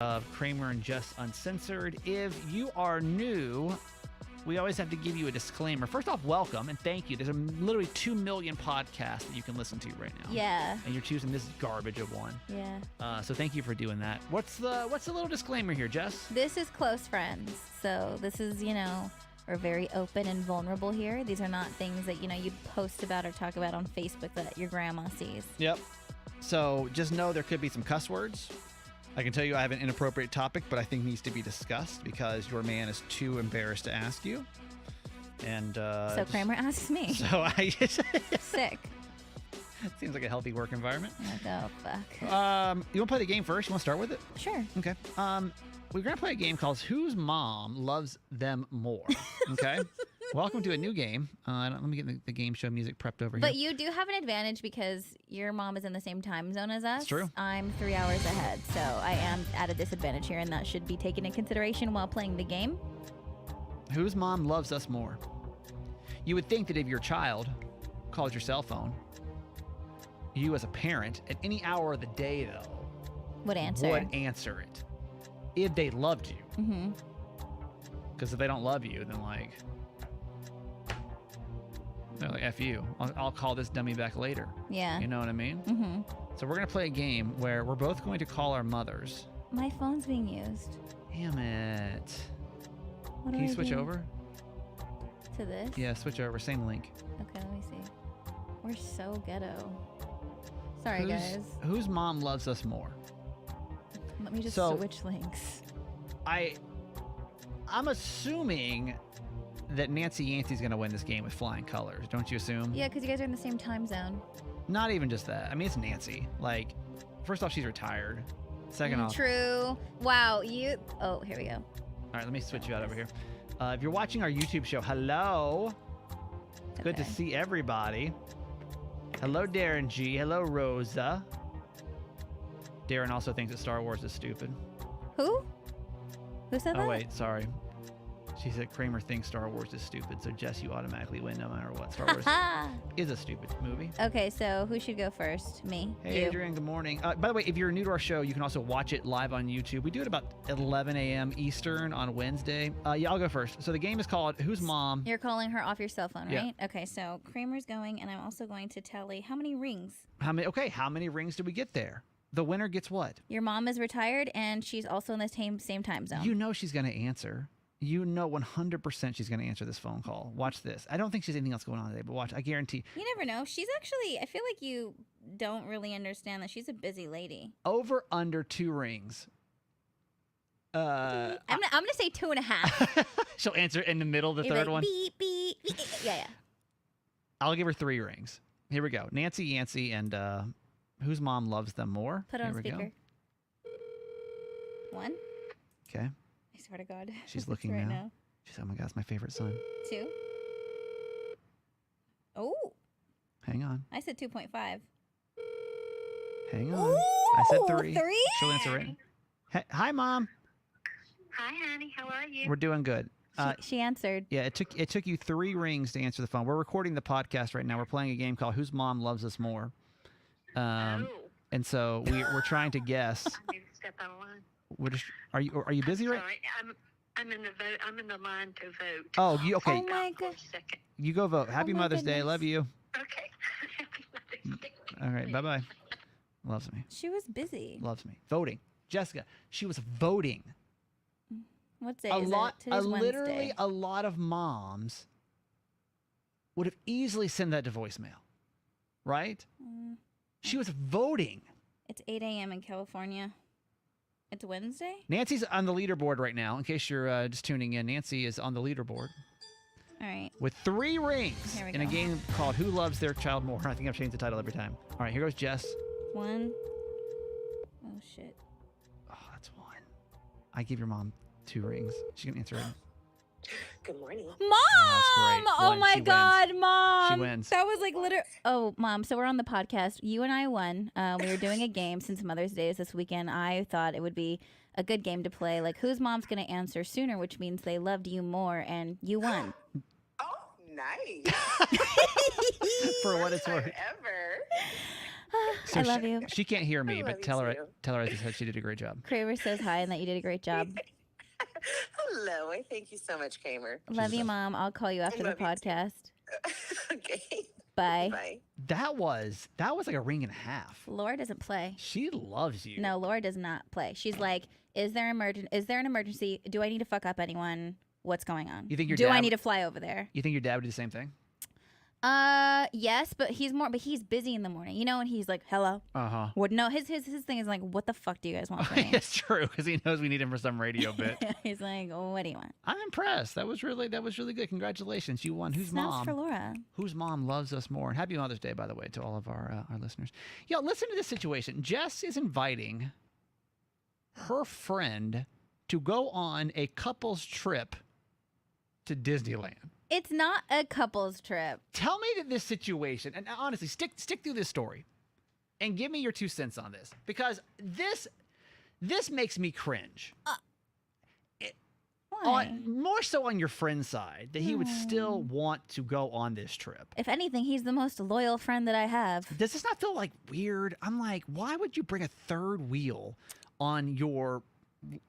Of Kramer and Jess Uncensored. If you are new, we always have to give you a disclaimer. First off, welcome and thank you. There's literally 2 million podcasts that you can listen to right now. Yeah. And you're choosing this garbage of one. Yeah. So thank you for doing that. What's the little disclaimer here, Jess? This is close friends. So this is, we're very open and vulnerable here. These are not things that, you post about or talk about on Facebook that your grandma sees. Yep. So just know there could be some cuss words. I can tell you I have an inappropriate topic, but I think needs to be discussed because your man is too embarrassed to ask you. And so Kramer asks me. So I Sick. Seems like a healthy work environment. Like, oh, fuck. You want to play the game first? You want to start with it? Sure. Okay. We're going to play a game called Whose Mom Loves Them More? Okay. Welcome to a new game. Let me get the game show music prepped over here. But you do have an advantage because your mom is in the same time zone as us. It's true. I'm 3 hours ahead, so I am at a disadvantage here, and that should be taken into consideration while playing the game. Whose mom loves us more? You would think that if your child calls your cell phone, you as a parent, at any hour of the day, though, would answer it. If they loved you. Mm-hmm. Because if they don't love you, then they're like, F you. I'll call this dummy back later. Yeah. You know what I mean? Mm-hmm. So we're going to play a game where we're both going to call our mothers. My phone's being used. Damn it. What Can you switch over? To this? Yeah, switch over. Same link. Okay, let me see. We're so ghetto. Sorry, guys. Whose mom loves us more? Let me just switch links. I'm assuming that Nancy Yancey's going to win this game with flying colors. Don't you assume? Yeah, because you guys are in the same time zone. Not even just that. I mean, it's Nancy. Like, first off, she's retired. Second off. True. Wow. Oh, here we go. All right, let me switch you out over here. If you're watching our YouTube show, hello. Okay. Good to see everybody. Hello, Darren G. Hello, Rosa. Darren also thinks that Star Wars is stupid. Who? Who said that? Oh, wait, sorry. She said Kramer thinks Star Wars is stupid, so Jess, you automatically win no matter what. Star Wars is a stupid movie. Okay, so who should go first? Me? Hey, you. Adrian, good morning. By the way, if you're new to our show, you can also watch it live on YouTube. We do it about 11 a.m. Eastern on Wednesday. Yeah, I'll go first. So the game is called Whose Mom? You're calling her off your cell phone, right? Yeah. Okay, so Kramer's going, and I'm also going to tally how many rings. How many rings did we get there? The winner gets what? Your mom is retired, and she's also in the same time zone. You know she's going to answer. You know 100% she's going to answer this phone call. Watch this. I don't think she's anything else going on today, but watch. I guarantee. You never know. She's actually, I feel like you don't really understand that she's a busy lady. Over under 2 rings. I'm gonna say 2.5. She'll answer in the middle of the third one. Beep, beep, beep. Yeah. I'll give her 3 rings. Here we go. Nancy Yancey and whose mom loves them more? Put it on speaker. 1. Okay. I swear to God. She's looking right now. She said, oh my God, it's my favorite son. 2. Oh. Hang on. I said 2.5. Hang on. Ooh, I said 3. 3? She'll answer right. Hey, hi, Mom. Hi, honey. How are you? We're doing good. She answered. Yeah, it took you 3 rings to answer the phone. We're recording the podcast right now. We're playing a game called Whose Mom Loves Us More. And so we're trying to guess. I need to step out of line. Are you busy right? Sorry, I'm in the vote. I'm in the line to vote. Oh, okay. Oh my God. Second. You go vote. Happy my Mother's Day. goodness. Love you. Okay. Happy Mother's Day. All right. Bye-bye. Loves me. She was busy. Loves me. Voting. Jessica, she was voting. What day is it? Today's Literally Wednesday. a lot of moms would have easily sent that to voicemail, right? She was voting. It's 8 a.m. in California. It's Wednesday? Nancy's on the leaderboard right now. In case you're just tuning in, Nancy is on the leaderboard. All right. With 3 rings Here we in a go. game called Who Loves Their Child More. I think I've changed the title every time. All right, here goes Jess. 1. Oh, shit. Oh, that's 1. I give your mom 2 rings. She can answer it. Good morning. Mom! that's great. Oh One. my She God, Mom! She wins. That was like literally. Oh, Mom. So we're on the podcast. You and I won. We were doing a game since Mother's Day is this weekend. I thought it would be a good game to play. Like, whose mom's gonna answer sooner, which means they loved you more, and you won. Oh, nice. For what it's worth. Ever. So I love you. She can't hear me, I but love tell her you too. as I said she did a great job. Kramer says hi and that you did a great job. Hello. I thank you so much, Kramer. Love you, Mom. I'll call you after the love you too. podcast. Okay. Bye. Bye. That was like a ring and a half. Laura doesn't play. She loves you. No, Laura does not play. She's like, is there an emergency? Do I need to fuck up anyone? What's going on? You think your Do I dad- need to fly over there? You think your dad would do the same thing? Yes, but he's busy in the morning, you know, and he's like, hello. Uh-huh. What? No, his thing is like, what the fuck do you guys want from me? It's true, because he knows we need him for some radio bit. He's like, what do you want? I'm impressed. That was really good. Congratulations. You won. Whose Snaps mom? for Laura. Whose mom loves us more? And happy Mother's Day, by the way, to all of our listeners. Yo, listen to this situation. Jess is inviting her friend to go on a couple's trip to Disneyland. It's not a couple's trip. Tell me that this situation, and honestly, stick through this story, and give me your 2 cents on this, because this makes me cringe. Why? More so on your friend's side, that he would still want to go on this trip. If anything, he's the most loyal friend that I have. Does this not feel like weird? I'm like, why would you bring a third wheel on your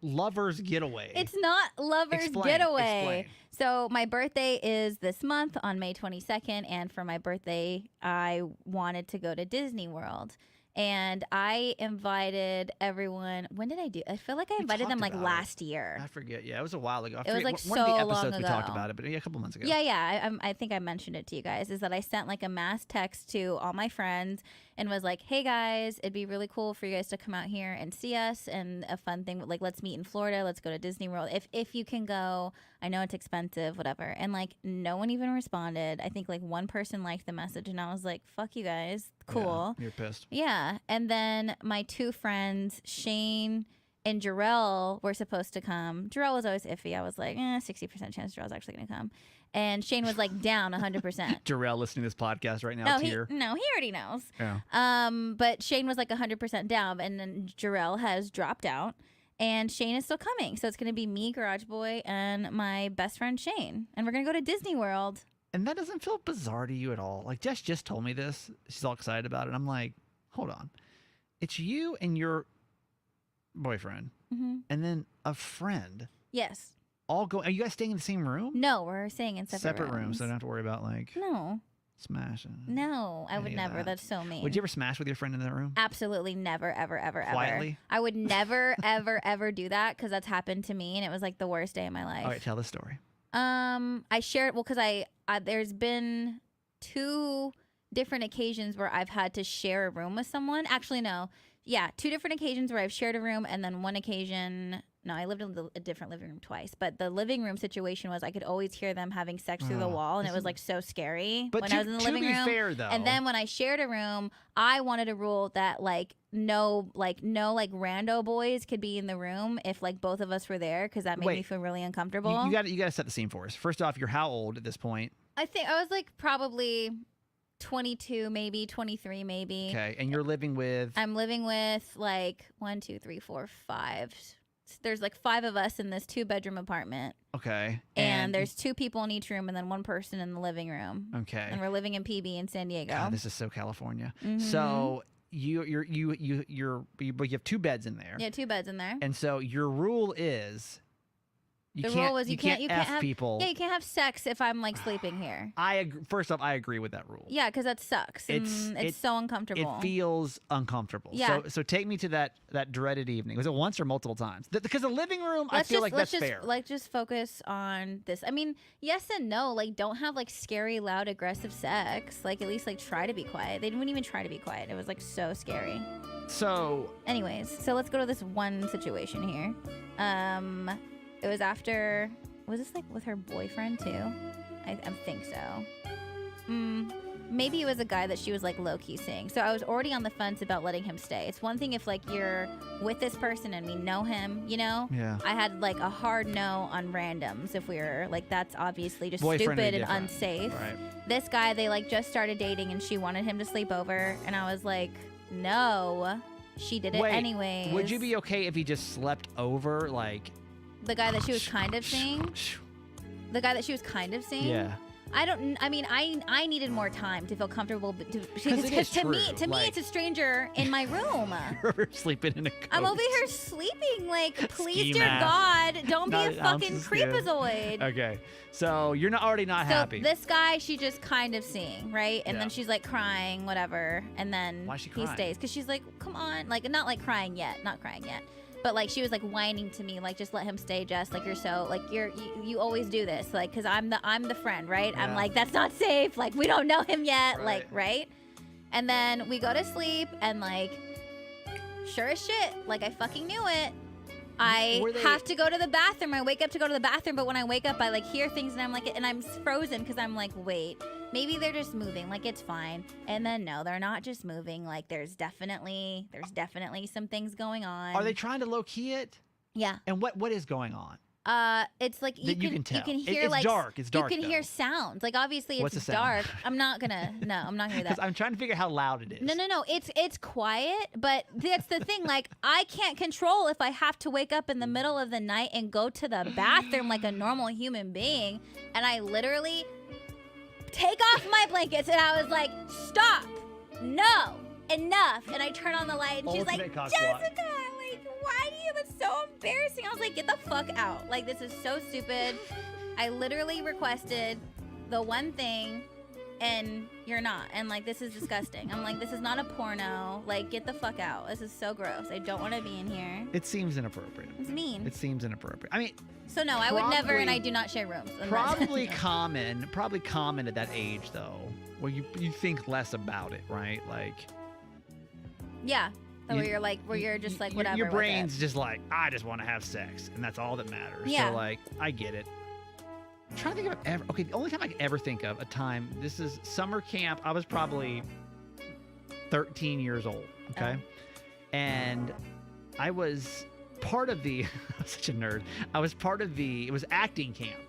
lover's getaway? It's not lover's getaway. Explain. So my birthday is this month on May 22nd, and for my birthday, I wanted to go to Disney World. And I invited everyone. When did I do? I feel like I invited them like talked about last year. I forget. Yeah, it was a while ago. It was like one of the so episodes long we talked ago. about it, but yeah, a couple months ago. Yeah. I think I mentioned it to you guys. Is that I sent like a mass text to all my friends and was like, "Hey guys, it'd be really cool for you guys to come out here and see us. And a fun thing, like let's meet in Florida. Let's go to Disney World if you can go. I know it's expensive, whatever." And like no one even responded. I think like one person liked the message, and I was like, "Fuck you guys, cool." Yeah, you're pissed. Yeah. And then my 2 friends, Shane and Jarrell, were supposed to come. Jarrell was always iffy. I was like, 60% chance Jarrell's actually going to come. And Shane was like down 100%. Jarrell listening to this podcast right now. No, he already knows. Yeah. But Shane was like 100% down, and then Jarrell has dropped out, and Shane is still coming. So it's going to be me, Garage Boy, and my best friend Shane, and we're going to go to Disney World. And that doesn't feel bizarre to you at all. Like Jess just told me this. She's all excited about it. I'm like, hold on. It's you and your boyfriend, and then a friend. Yes. All go. Are you guys staying in the same room? No, we're staying in separate rooms. So I don't have to worry about like No. smashing. No, I would Any of never. that. That's so mean. Would you ever smash with your friend in that room? Absolutely never, ever, ever, Quietly? ever. I would never, ever, ever do that because that's happened to me, and it was like the worst day of my life. All right, tell the story. I shared because I there's been 2 different occasions where I've had to share a room with someone. Actually, no. Yeah, 2 different occasions where I've shared a room, and then one occasion, no, I lived in a different living room twice. But the living room situation was I could always hear them having sex through the wall, and it was like so scary when I was in the living room. To be fair, though, and then when I shared a room, I wanted a rule that no rando boys could be in the room if like both of us were there, because that made me feel really uncomfortable. You got to set the scene for us. First off, you're how old at this point? I think I was like probably 22, maybe 23, maybe. Okay, and you're living with? I'm living with like 1, 2, 3, 4, 5. There's like 5 of us in this 2-bedroom apartment. Okay, and there's 2 people in each room, and then 1 person in the living room. Okay, and we're living in PB in San Diego. God, this is so California. Mm-hmm. So you have 2 beds in there. Yeah, 2 beds in there. And so your rule is you can't have people. Yeah, you can't have sex if I'm like sleeping here. First off, I agree with that rule. Yeah, because that sucks. It's so uncomfortable. It feels uncomfortable. Yeah. So take me to that dreaded evening. Was it once or multiple times? Because the living room, I feel like that's fair. Like just focus on this. I mean, yes and no. Like, don't have like scary, loud, aggressive sex. Like, at least like try to be quiet. They didn't even try to be quiet. It was like so scary. So, anyways, so let's go to this one situation here. It was after. Was this like with her boyfriend too? I think so. Maybe it was a guy that she was like low-key seeing. So I was already on the fence about letting him stay. It's one thing if like you're with this person and we know him, you know? Yeah. I had like a hard no on randoms if we were like, that's obviously just Boyfriend stupid and unsafe. Right. This guy, they like just started dating and she wanted him to sleep over. And I was like, no. She did it anyways. Would you be okay if he just slept over, like... The guy that she was kind of seeing? The guy that she was kind of seeing? Yeah. I needed more time to feel comfortable. it Because is to me, true, like- it's a stranger in my room. You're sleeping in a coat. I'm over here sleeping. Like, please, Ski dear mask. God, don't be Not a an ounce fucking of skin. creepazoid. Okay, so you're already not So happy. this guy, she just kind of seeing, right? And Yeah. then she's like crying, whatever. And then Why's she he crying? stays because she's like, come on, like not like crying yet, not crying yet. But like she was like whining to me, like just let him stay, Jess. Like you always do this, like because I'm the friend, right? I'm Yeah. like that's not safe. Like we don't know him yet, Right. like right. And then we go to sleep, and like sure as shit, like I fucking knew it. I Were they- have to go to the bathroom. I wake up to go to the bathroom, but when I wake up, I like hear things, and I'm like, and I'm frozen because I'm like, wait, maybe they're just moving. Like it's fine. And then no, they're not just moving. Like there's definitely some things going on. Are they trying to low key it? Yeah. And what is going on? It's like That you can tell. You can It- hear it's like dark. It's dark, You can hear though. sounds. Like obviously What's it's the sound? dark. I'm not gonna hear that. Because I'm trying to figure out how loud it is. No. It's quiet, but that's the thing. Like I can't control if I have to wake up in the middle of the night and go to the bathroom like a normal human being, and I literally take off my blankets and I was like, "Stop! No, enough!" And I turn on the light, and she's like, Ultimate cock "Jessica, block. like, why do you? That's so embarrassing." I was like, "Get the fuck out! Like, this is so stupid." I literally requested the one thing, and you're not. And like, this is disgusting. I'm like, this is not a porno. Like, get the fuck out. This is so gross. I don't want to be in here. It seems inappropriate. It's mean. It seems inappropriate. I mean, So no, I would never, and probably- I do not share rooms. unless- probably common at that age though, where you think less about it, right? Like Yeah. You- Where you're just like your- whatever. Your with it. brain's just like, I just want to have sex, and that's all that matters. Yeah. So like, I get it. I'm trying to think of ever. Okay, the only time I can ever think of a time. This is summer camp. I was probably 13 years old. Okay, and I was part of the. I'm such a nerd. I was part of the. It was acting camp,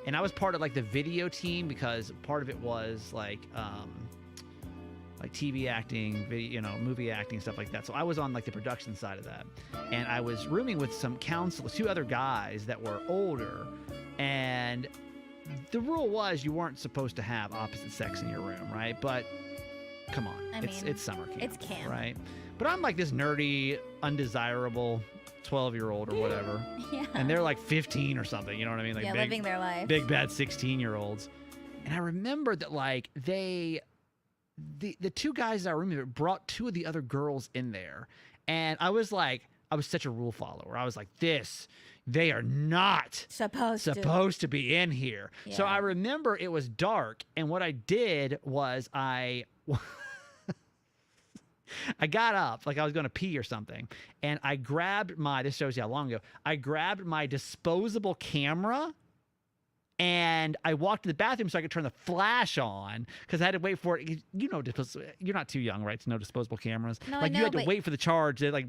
and I was part of like the video team because part of it was like TV acting, video, movie acting, stuff like that. So I was on like the production side of that, and I was rooming with some counselors, two other guys that were older, and the rule was you weren't supposed to have opposite sex in your room, right? But come on, it's summer camp, it's camp. right? But I'm like this nerdy, undesirable 12-year-old or whatever, Yeah. and they're like 15 or something. You know what I mean? Like yeah, big, living their life. big bad 16-year-olds. And I remember that like the two guys that I remember brought two of the other girls in there, and I was such a rule follower. I was like, they are not supposed to be in here. So Yeah. I remember it was dark, and what I did was I got up like I was going to pee or something, and I grabbed this shows you how long ago, I grabbed my disposable camera, and I walked to the bathroom so I could turn the flash on because I had to wait for it. You're not too young, right, to know disposable cameras. No, I like know, you had to but- wait for the charge. They like,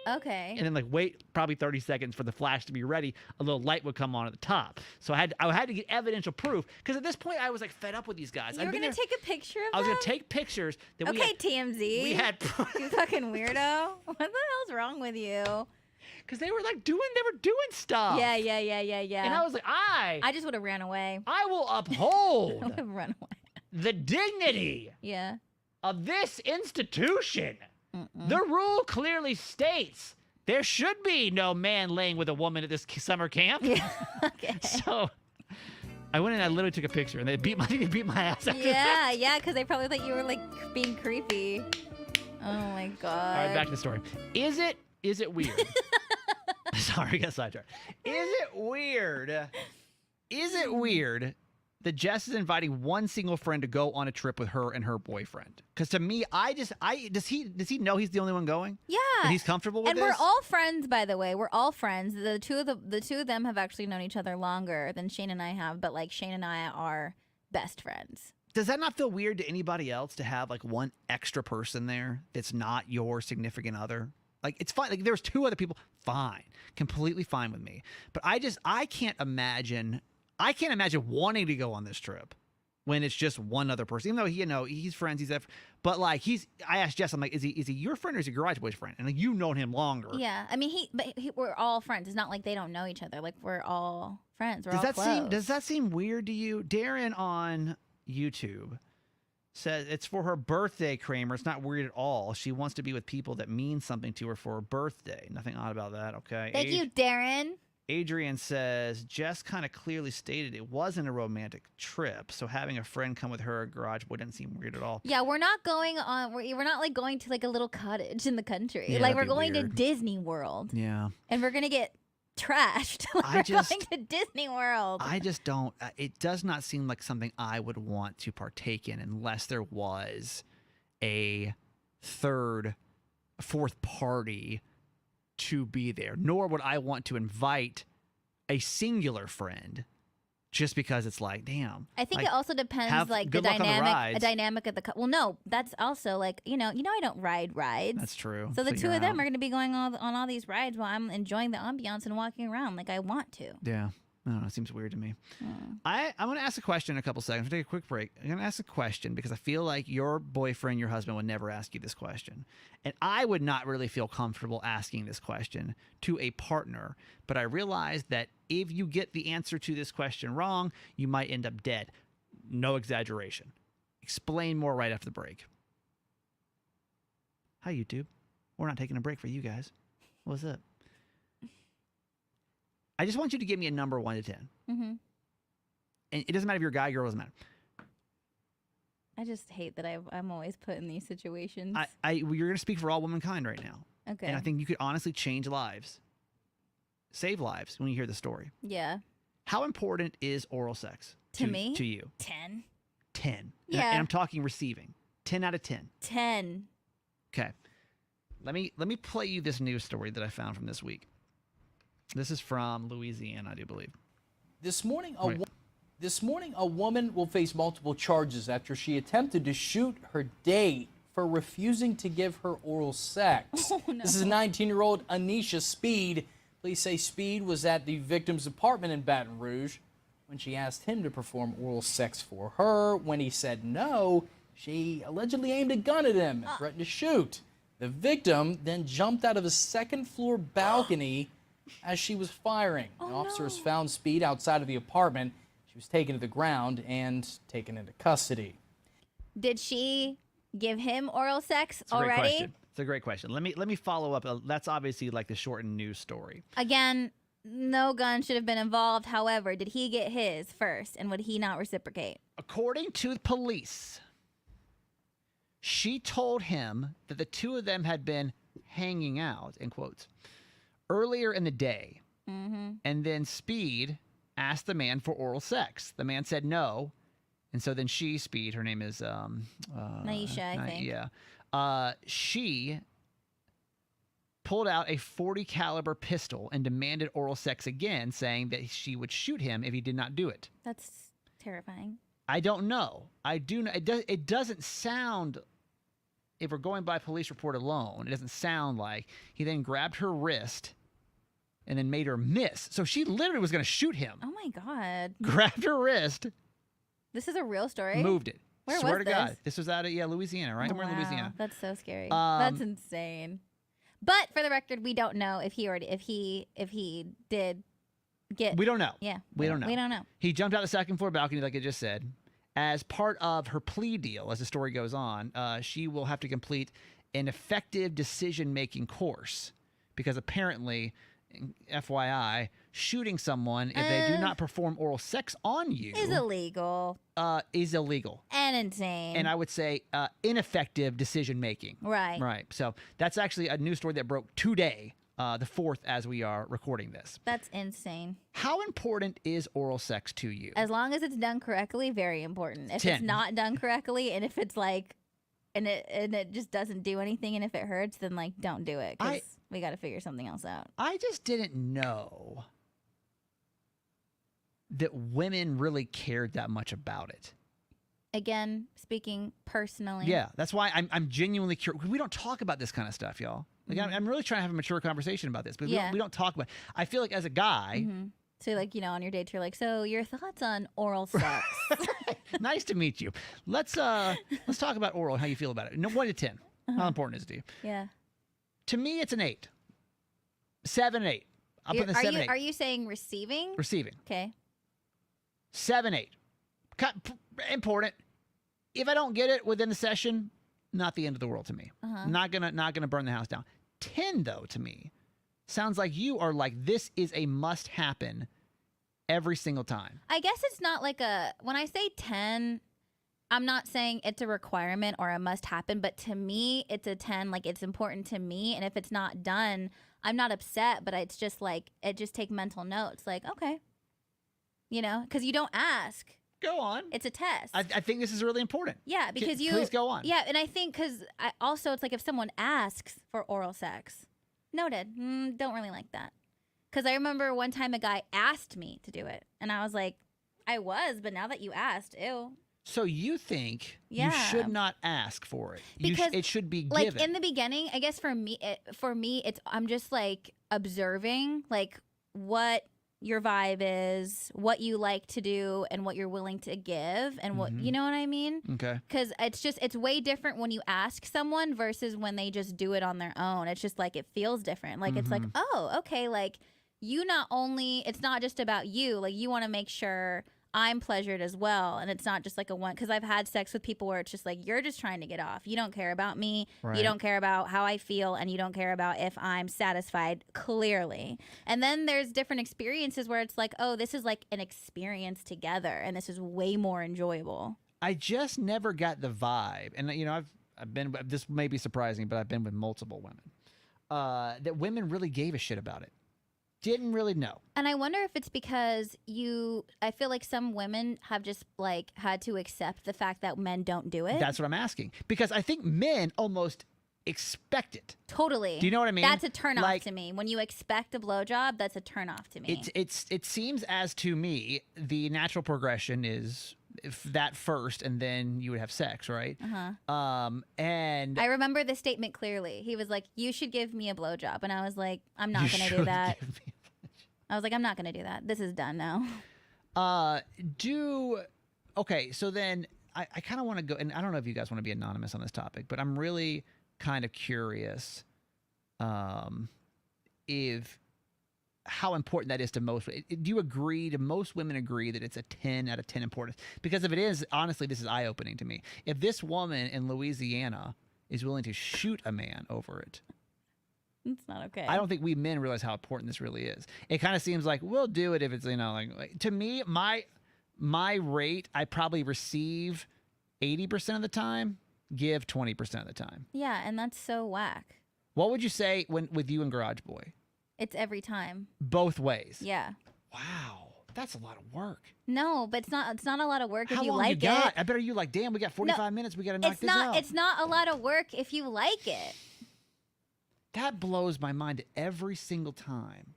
Okay. and then like wait probably 30 seconds for the flash to be ready. A little light would come on at the top. So I had to get evidential proof because at this point I was like fed up with these guys. You were gonna take a picture of I was them? gonna take pictures. That Okay, TMZ. we had You fucking weirdo. What the hell's wrong with you? because they were doing stuff. Yeah. And I was like, I just would have ran away. I will I would uphold have run away. the dignity Yeah. of this institution. Mm-mm. The rule clearly states there should be no man laying with a woman at this summer camp. Yeah. Okay. So I went and I literally took a picture, and they beat my ass after that. Yeah, because they probably thought you were like being creepy. Oh my god. All right, back to the story. Is it weird? Sorry, I got sidetracked. Is it weird that Jess is inviting one single friend to go on a trip with her and her boyfriend? Because to me, does he know he's the only one going? Yeah. And he's comfortable with And this? we're all friends, by the way. We're all friends. The two of them have actually known each other longer than Shane and I have, but like Shane and I are best friends. Does that not feel weird to anybody else to have like one extra person there that's not your significant other? Like, it's fine. Like, there's two other people. Fine. Completely fine with me. But I can't imagine wanting to go on this trip when it's just one other person. Even though he's friends, but like I asked Jess, I'm like, is he your friend or is he Garage Boy's friend? And like, you've known him longer. Yeah, I mean, we're all friends. It's not like they don't know each other. Like we're all friends. We're all close. Does that seem weird to you? Darren on YouTube says it's for her birthday, Kramer. It's not weird at all. She wants to be with people that mean something to her for her birthday. Nothing odd about that. Okay. Thank you, Darren. Adrian says, Jess kind of clearly stated it wasn't a romantic trip, so having a friend come with her Garage Boy didn't seem weird at all. Yeah, we're not going on. We're not like going to like a little cottage in the country. Yeah, like we're that'd be going to weird. Disney World. Yeah. And we're gonna get trashed. We're going to Disney World. I just don't. It does not seem like something I would want to partake in unless there was a fourth party to be there. Nor would I want to invite a singular friend just because it's like, damn. I think like, it also depends, like the good luck on the rides. dynamic of the. Well, no, that's also like I don't ride rides. That's true. So the two of them out. are going to be going on all these rides while I'm enjoying the ambiance and walking around like I want to. Yeah. I don't know. It seems weird to me. I'm going to ask a question in a couple seconds. We'll take a quick break. I'm going to ask a question because I feel like your boyfriend, your husband would never ask you this question. And I would not really feel comfortable asking this question to a partner. But I realize that if you get the answer to this question wrong, you might end up dead. No exaggeration. Explain more right after the break. Hi, YouTube. We're not taking a break for you guys. What's up? I just want you to give me a number 1 to 10. Mm-hmm. And it doesn't matter if you're a guy, girl, it doesn't matter. I just hate that I'm always put in these situations. You're going to speak for all womankind right now. Okay. And I think you could honestly change lives, save lives when you hear the story. Yeah. How important is oral sex to me? To you? 10. 10. Yeah. And I'm talking receiving. 10 out of 10. 10. Okay. Let me play you this news story that I found from this week. This is from Louisiana, I do believe. This morning, a woman will face multiple charges after she attempted to shoot her date for refusing to give her oral sex. Oh, no. This is 19-year-old Anisha Speed. Police say Speed was at the victim's apartment in Baton Rouge when she asked him to perform oral sex for her. When he said no, she allegedly aimed a gun at him and threatened to shoot. The victim then jumped out of a second-floor balcony as she was firing. Officers found Speed outside of the apartment. She was taken to the ground and taken into custody. Did she give him oral sex It's a great already? question. It's a great question. Let me follow up. That's obviously like the shortened news story. Again, no gun should have been involved. However, did he get his first, and would he not reciprocate? According to the police, she told him that the two of them had been hanging out, in quotes, earlier in the day. Mm-hmm. And then Speed asked the man for oral sex. The man said no. And so then Speed, her name is Naisha, I think. Yeah. She pulled out a .40 caliber pistol and demanded oral sex again, saying that she would shoot him if he did not do it. That's terrifying. I don't know. I do know. It doesn't sound, if we're going by police report alone, it doesn't sound like he then grabbed her wrist and then made her miss. So she literally was going to shoot him. Oh my God. Grabbed her wrist, This is a real story? moved it. Where Swear was to God. this? This was out of Louisiana, right? Somewhere in Wow, Louisiana. That's so scary. Um, That's insane. But for the record, we don't know if he did get. We don't know. Yeah. We don't know. We don't know. He jumped out the second floor balcony, like I just said. As part of her plea deal, as the story goes on, she will have to complete an effective decision-making course because apparently, FYI, shooting someone if they do not perform oral sex on you Is illegal is illegal. and insane. And I would say ineffective decision-making. Right. Right. So that's actually a news story that broke today, the 4th, as we are recording this. That's insane. How important is oral sex to you? As long as it's done correctly, very important. If 10. it's not done correctly, and if it's like, and it just doesn't do anything, and if it hurts, then like don't do it because we got to figure something else out. I just didn't know that women really cared that much about it. Again, speaking personally. Yeah, that's why I'm genuinely curious. We don't talk about this kind of stuff, y'all. Like, I'm really trying to have a mature conversation about this, but we don't talk about it. I feel like as a guy, So like, on your dates, you're like, so your thoughts on oral sex? Nice to meet you. Let's talk about oral and how you feel about it. No, 1 to 10. How important is it to you? Yeah. To me, it's an 8. 7, 8. I'll put the 7, 8. Are you saying receiving? Receiving. Okay. 7, 8. Important. If I don't get it within the session, not the end of the world to me. Not gonna burn the house down. 10 though to me sounds like you are like, this is a must happen every single time. I guess it's not like when I say 10, I'm not saying it's a requirement or a must happen, but to me, it's a 10. Like, it's important to me. And if it's not done, I'm not upset, but it's just like, it just take mental notes. Like, okay, because you don't ask. Go on. It's a test. I think this is really important. Yeah, because Please go on. Yeah, and I think because also it's like if someone asks for oral sex, noted. Don't really like that. Because I remember one time a guy asked me to do it, and I was like, but now that you asked, ew. So you think Yeah. you should not ask for it? Because, it should be like given. in the beginning, I guess for me, it's I'm just like observing like what your vibe is, what you like to do, and what you're willing to give, and what you know what I mean? Okay. Because it's way different when you ask someone versus when they just do it on their own. It's just like it feels different. Like it's like, oh, okay, like it's not just about you. Like you want to make sure I'm pleasured as well, and it's not just like a one. Because I've had sex with people where it's just like you're just trying to get off. You don't care about me. Right. You don't care about how I feel, and you don't care about if I'm satisfied. Clearly, and then there's different experiences where it's like, oh, this is like an experience together, and this is way more enjoyable. I just never got the vibe, and I've been. This may be surprising, but I've been with multiple women that women really gave a shit about it. Didn't really know. And I wonder if it's because I feel like some women have just like had to accept the fact that men don't do it. That's what I'm asking. Because I think men almost expect it. Totally. Do you know what I mean? That's a turn off Like, to me. When you expect a blowjob, that's a turn off to me. It seems as to me the natural progression is if that first, and then you would have sex, right? And I remember the statement clearly. He was like, "You should give me a blowjob," and I was like, "I'm not you going to do should that." give me I was like, "I'm not going to do that. This is done now." Okay, so then I kind of want to go, and I don't know if you guys want to be anonymous on this topic, but I'm really kind of curious if how important that is to most. Do you agree? Do most women agree that it's a 10 out of 10 importance? Because if it is, honestly, this is eye-opening to me. If this woman in Louisiana is willing to shoot a man over it, It's not okay. I don't think we men realize how important this really is. It kind of seems like we'll do it if it's, like to me, my rate, I probably receive 80% of the time, give 20% of the time. Yeah, and that's so whack. What would you say with you and Garage Boy? It's every time. Both ways. Yeah. Wow, that's a lot of work. No, but it's not a lot of work if How you long like you got? it. I bet you like, damn, we got 45 minutes. We got to knock this out. It's not a lot of work if you like it. That blows my mind every single time.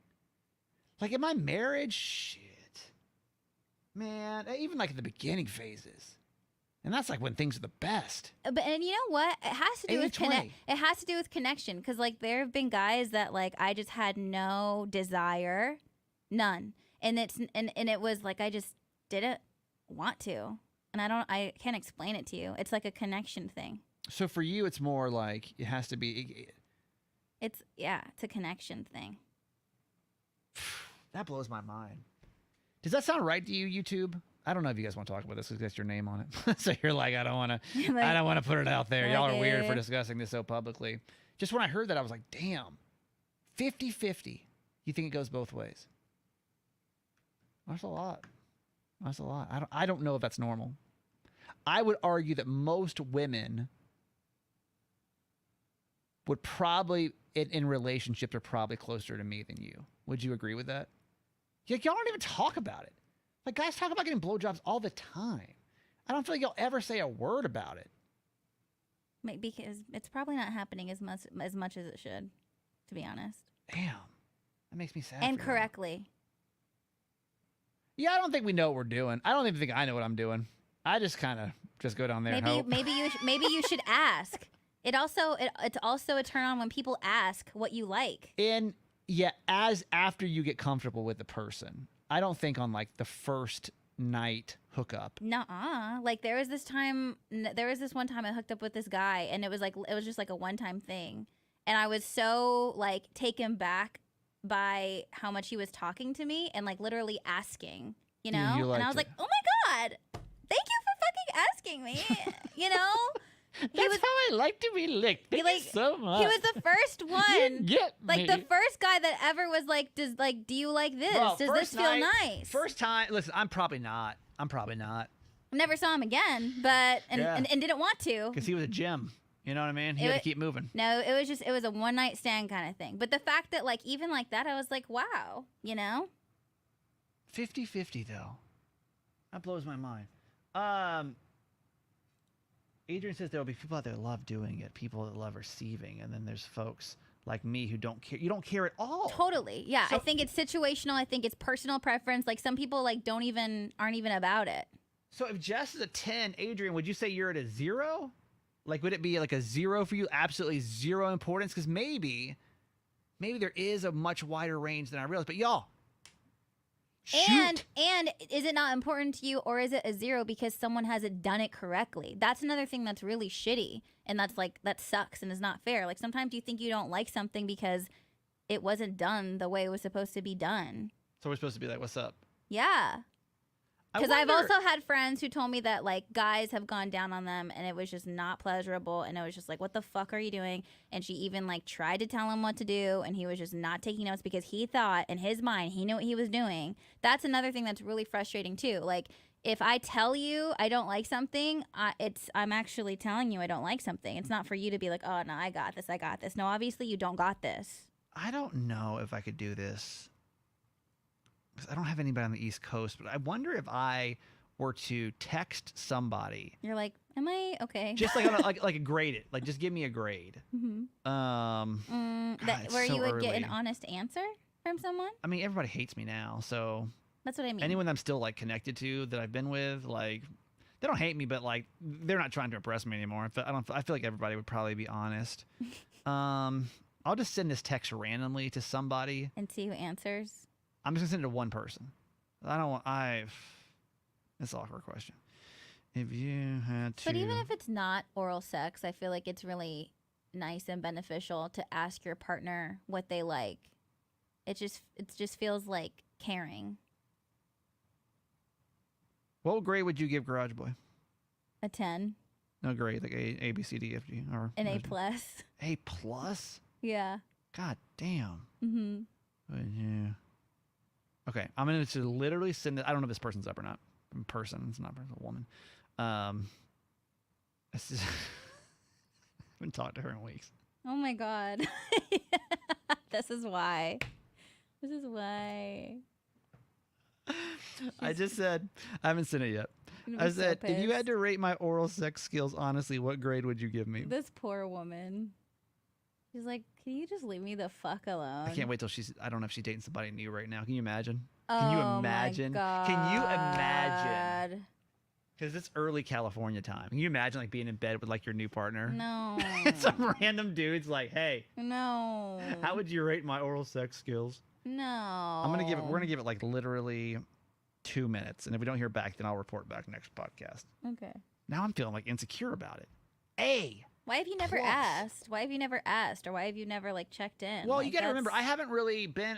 Like in my marriage, shit, man. Even like at the beginning phases, and that's like when things are the best. And you know what? It has to do with 80-20. It has to do with connection. Because like there have been guys that like I just had no desire, none, and it was like I just didn't want to, and I can't explain it to you. It's like a connection thing. So for you, it's more like it has to be. It's a connection thing. That blows my mind. Does that sound right to you, YouTube? I don't know if you guys want to talk about this because that's your name on it. So you're like, I don't want to put it out there. Y'all are weird for discussing this so publicly. Just when I heard that, I was like, damn, 50-50. You think it goes both ways? That's a lot. That's a lot. I don't know if that's normal. I would argue that most women would probably, in relationships, are probably closer to me than you. Would you agree with that? Y'all don't even talk about it. Like, guys talk about getting blowjobs all the time. I don't feel like y'all ever say a word about it. Maybe because it's probably not happening as much as it should, to be honest. Damn. That makes me sad. And for y'all. correctly. Yeah, I don't think we know what we're doing. I don't even think I know what I'm doing. I just kind of just go down there and hope. Maybe you should ask. It's also a turn on when people ask what you like. As after you get comfortable with the person. I don't think on like the first night hookup. Nuh-uh. Like there was this one time I hooked up with this guy, and it was just like a one-time thing, and I was so like taken back by how much he was talking to me and like literally asking, you know, You and I liked was it. like, oh my god, thank you for fucking asking me, you know. That's how I like to be licked. Thank you so much. He was the first You one. get Like me. the first guy that ever was like, do you like this? Well, Does this first feel night- nice? First time. Listen, I'm probably not. Never saw him again, but Yeah. and didn't want to. Because he was a gem. You know what I mean? He It had wa- to keep moving. No, it was a one night stand kind of thing. But the fact that like even like that, I was like, wow, you know. 50-50 though. That blows my mind. Adrian says there will be people out there that love doing it, people that love receiving, and then there's folks like me who don't care. You don't care at all. Totally. Yeah. I So- think it's situational. I think it's personal preference. Like some people like aren't even about it. So if Jess is a 10, Adrian, would you say you're at a 0? Like, would it be like a 0 for you? Absolutely 0 importance? Because maybe there is a much wider range than I realized. But y'all, shoot. And is it not important to you, or is it a 0 because someone hasn't done it correctly? That's another thing that's really shitty, and that's like that sucks and is not fair. Like sometimes you think you don't like something because it wasn't done the way it was supposed to be done. So we're supposed to be like, what's up? Yeah. I Because I've wonder- also had friends who told me that like guys have gone down on them and it was just not pleasurable, and it was just like, what the fuck are you doing? And she even like tried to tell him what to do, and he was just not taking notes because he thought in his mind he knew what he was doing. That's another thing that's really frustrating too. Like if I tell you I don't like something, I'm actually telling you I don't like something. It's not for you to be like, oh no, I got this. No, obviously you don't got this. I don't know if I could do this. 'Cause I don't have anybody on the East Coast, but I wonder if I were to text somebody, You're like, am I okay? just like on a, like a grade it, like just give me a grade. Mhm. It's Where so you would get an early. honest answer from someone. I mean, everybody hates me now, so That's what I mean. anyone I'm still like connected to that I've been with, like they don't hate me, but like they're not trying to impress me anymore. I feel like everybody would probably be honest. I'll just send this text randomly to somebody. And see who answers. I'm just gonna send it to one person. It's an awkward question. If you had to, But even if it's not oral sex, I feel like it's really nice and beneficial to ask your partner what they like. It just feels like caring. what grade would you give Garage Boy? A 10, No grade, like A, B, C, D, F, G, or an A plus. A plus. Yeah. God damn. Mhm. Would you? Okay, I'm gonna just literally send it. I don't know if this person's up or not. In person, it's not a woman. This is, I haven't talked to her in weeks. Oh my god. This is why. This is why. I just said I haven't sent it yet. I'm gonna I be so said if you had pissed. to rate my oral sex skills honestly, what grade would you give me? This poor woman. She's like, can you just leave me the fuck alone? I can't wait till she's. I don't know if she's dating somebody new right now. Can you imagine? Can you Oh my imagine? Can you imagine? God. Because it's early California time. Can you imagine like being in bed with like your new partner? No. Some random dude's like, hey, No. how would you rate my oral sex skills? No. I'm gonna give it. We're gonna give it like literally 2 minutes, and if we don't hear back, then I'll report back next podcast. Okay. Now I'm feeling like insecure about it. A. Why have you never Plus. asked? Why have you never asked, or why have you never like checked in? Well, Like, you got to remember, I that's- haven't really been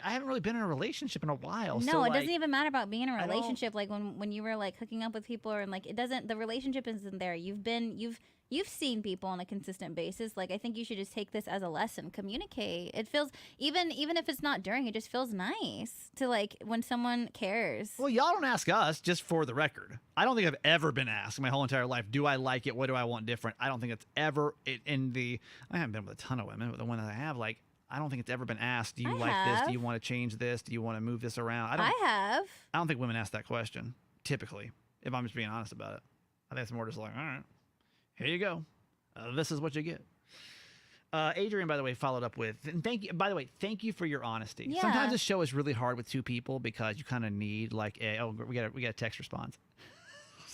in a relationship in a while. No, so, it like, doesn't even matter about being in a I don't- relationship. Like when you were like hooking up with people, and like it doesn't. The relationship isn't there. You've seen people on a consistent basis. Like I think you should just take this as a lesson. Communicate. It feels even if it's not during. It just feels nice to like when someone cares. Well, y'all don't ask us, just for the record. I don't think I've ever been asked in my whole entire life, do I like it? What do I want different? I don't think it's ever I haven't been with a ton of women, but the one that I have, like, I don't think it's ever been asked, do you I like this? have. Do you want to change this? Do you want to move this around? I have. I don't think women ask that question, typically, if I'm just being honest about it. I think it's more just like, all right, here you go. This is what you get. Adrian, by the way, followed up with, and thank you. By the way, thank you for your honesty. Yeah. Sometimes this show is really hard with two people because you kind of need like we got a text response.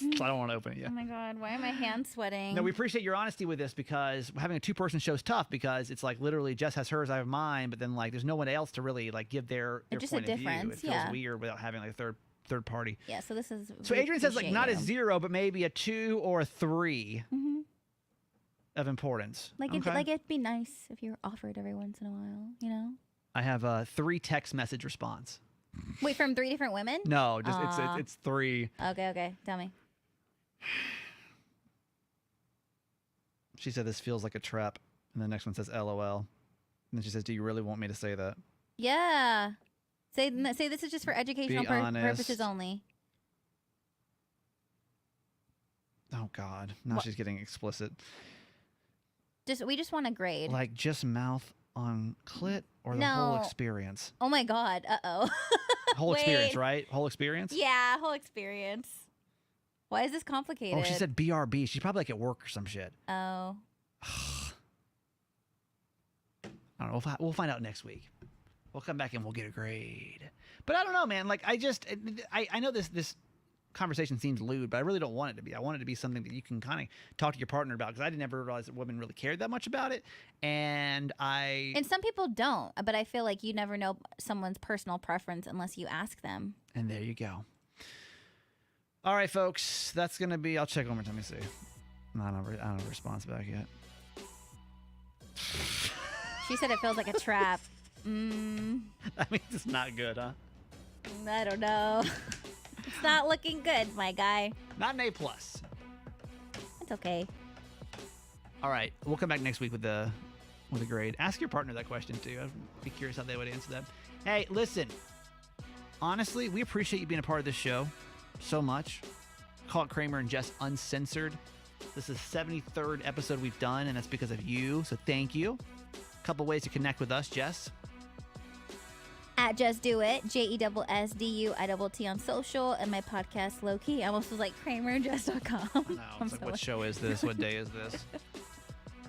I don't want to open it yet. Oh my God, why are my hands sweating? No, we appreciate your honesty with this because having a two-person show is tough because it's like literally Jess has hers, I have mine, but then like there's no one else to really like give their It's just a point of view. difference, It feels yeah. weird without having like a third party. Yeah, so this is. So we Adrian says like appreciate not a you. 0, but maybe a 2 or a 3 Mhm. of importance. Like Okay. it'd be nice if you were offered every once in a while, you know? I have a 3 text message response. Wait, from 3 different women? No, just Aw. it's 3. Okay, tell me. She said this feels like a trap, and the next one says LOL, and then she says, "Do you really want me to say that?" Yeah. Say this is just for educational Be purposes honest. only. Oh God, now What? she's getting explicit. We just want a grade. Like just mouth on clit or the whole No. experience. Oh my God. Uh-oh. Whole experience, Wait. right? Whole experience. Yeah, whole experience. Why is this complicated? Oh, she said BRB. She's probably like at work or some shit. Oh. I don't know. We'll find out next week. We'll come back and we'll get a grade. But I don't know, man. Like I know this conversation seems lewd, but I really don't want it to be. I want it to be something that you can kind of talk to your partner about because I didn't ever realize that women really cared that much about it. And some people don't, but I feel like you never know someone's personal preference unless you ask them. And there you go. All right, folks. That's going to be... I'll check one more time. Let me see. No, I don't have a response back yet. She said it feels like a trap. That means it's not good, huh? I don't know. It's not looking good, my guy. Not an A+. It's okay. All right. We'll come back next week with a grade. Ask your partner that question, too. I'd be curious how they would answer that. Hey, listen. Honestly, we appreciate you being a part of this show so much. Call it Kramer and Jess Uncensored. This is the 73rd episode we've done, and that's because of you, so thank you. A couple ways to connect with us, Jess. At Just Do It, JESSDUITT on social, and my podcast Low Key. I almost was like KramerandJess.com. I know. It's like, what show is this? What day is this?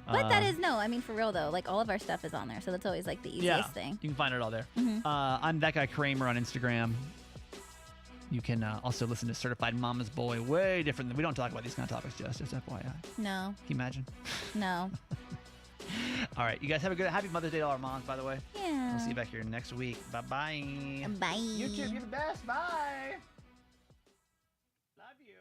But that is I mean, for real though, like all of our stuff is on there, so that's always like the easiest thing. You can find it all there. Mhm. I'm that guy Kramer on Instagram. You can also listen to Certified Mama's Boy. Way different. We don't talk about these kind of topics, just FYI. Can No, you imagine? no. All right. You guys have a good, happy Mother's Day to all our moms, by the way. Yeah. We'll see you back here next week. Bye-bye. Bye. You too. You're the best. Bye. Love you.